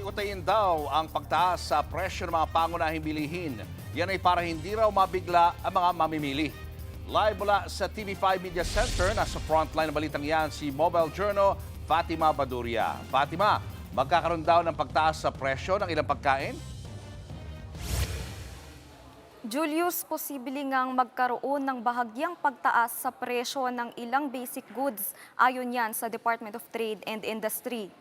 utayin daw ang pagtaas sa presyo ng mga pangunahing bilihin. Yan ay para hindi raw mabigla ang mga mamimili. Live mula sa TV5 Media Center, nasa frontline ng balitang yan si Mobile Journal Fatima Baduria. Fatima, magkakaroon daw ng pagtaas sa presyo ng ilang pagkain? Julius, posible ngang magkaroon ng bahagyang pagtaas sa presyo ng ilang basic goods ayon yan sa Department of Trade and Industry.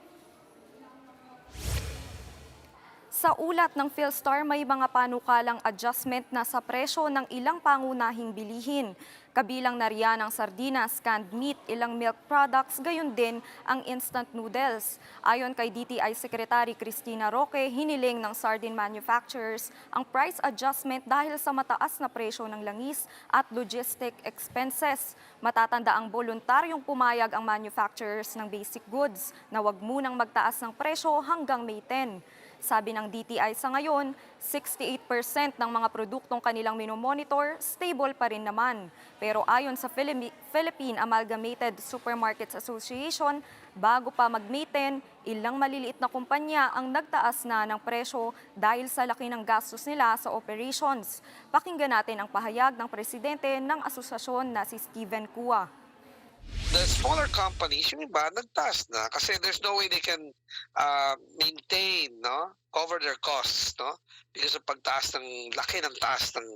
Sa ulat ng Philstar, may mga panukalang adjustment na sa presyo ng ilang pangunahing bilihin. Kabilang na riyan ang sardinas, canned meat, ilang milk products, gayon din ang instant noodles. Ayon kay DTI Secretary Cristina Roque, hiniling ng sardine manufacturers ang price adjustment dahil sa mataas na presyo ng langis at logistic expenses. Matatanda ang voluntaryong pumayag ang manufacturers ng basic goods na wag munang magtaas ng presyo hanggang May 10. Sabi ng DTI sa ngayon, 68% ng mga produktong kanilang minomonitor, stable pa rin naman. Pero ayon sa Philippine Amalgamated Supermarkets Association, bago pa mag-May 10, ilang maliliit na kumpanya ang nagtaas na ng presyo dahil sa laki ng gastos nila sa operations. Pakinggan natin ang pahayag ng presidente ng asosasyon na si Steven Cua. The smaller companies, yung iba, nagtaas na kasi there's no way they can maintain, no, cover their costs, no, because of pagtaas ng laki ng taas ng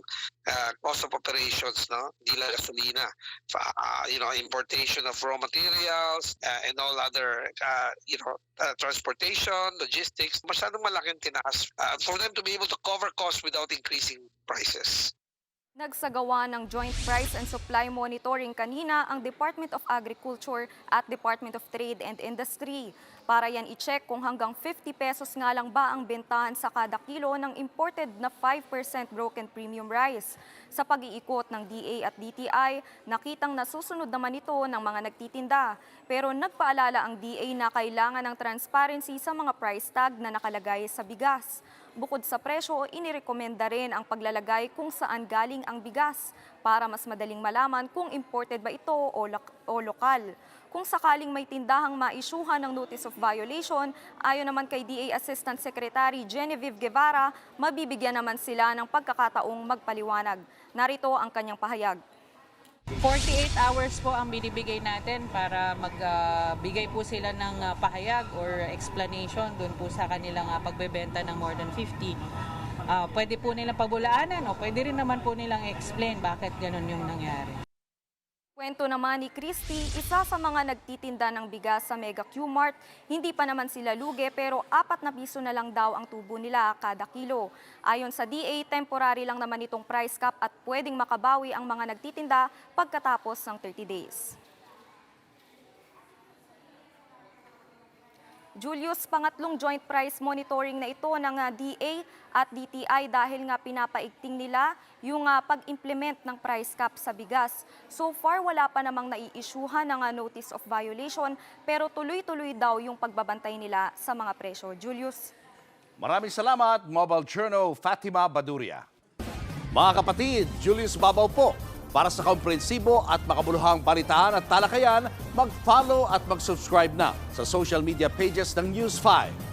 cost of operations, no, hindi lang gasolina, importation of raw materials and all other, transportation, logistics, masyadong malaking tinaas for them to be able to cover costs without increasing prices. Nagsagawa ng Joint Price and Supply Monitoring kanina ang Department of Agriculture at Department of Trade and Industry. Para yan i-check kung hanggang 50 pesos nga lang ba ang bentahan sa kada kilo ng imported na 5% broken premium rice. Sa pag-iikot ng DA at DTI, nakitang nasusunod naman ito ng mga nagtitinda. Pero nagpaalala ang DA na kailangan ng transparency sa mga price tag na nakalagay sa bigas. Bukod sa presyo, inirekomenda rin ang paglalagay kung saan galing ang bigas para mas madaling malaman kung imported ba ito o lokal. Kung sakaling may tindahang maisyuhan ng notice of violation, ayon naman kay DA Assistant Secretary Genevieve Guevara, mabibigyan naman sila ng pagkakataong magpaliwanag. Narito ang kanyang pahayag. 48 hours po ang binibigay natin para magbigay po sila ng pahayag or explanation doon po sa kanilang pagbebenta ng more than 50. Pwede po nilang pagbulaanan o pwede rin naman po nilang explain bakit ganun yung nangyari. Kwento naman ni Christy, isa sa mga nagtitinda ng bigas sa Mega Q-Mart, hindi pa naman sila lugi pero 4 na piso na lang daw ang tubo nila kada kilo. Ayon sa DA, temporary lang naman itong price cap at pwedeng makabawi ang mga nagtitinda pagkatapos ng 30 days. Julius, pangatlong joint price monitoring na ito ng DA at DTI dahil nga pinapaigting nila yung pag-implement ng price cap sa bigas. So far, wala pa namang nai-issuehan ng notice of violation pero tuloy-tuloy daw yung pagbabantay nila sa mga presyo. Julius. Maraming salamat, Mobile Journal Fatima Baduria. Mga kapatid, Julius Babaw po. Para sa komprehensibo at makabuluhang balitaan at talakayan, mag-follow at mag-subscribe na sa social media pages ng News 5.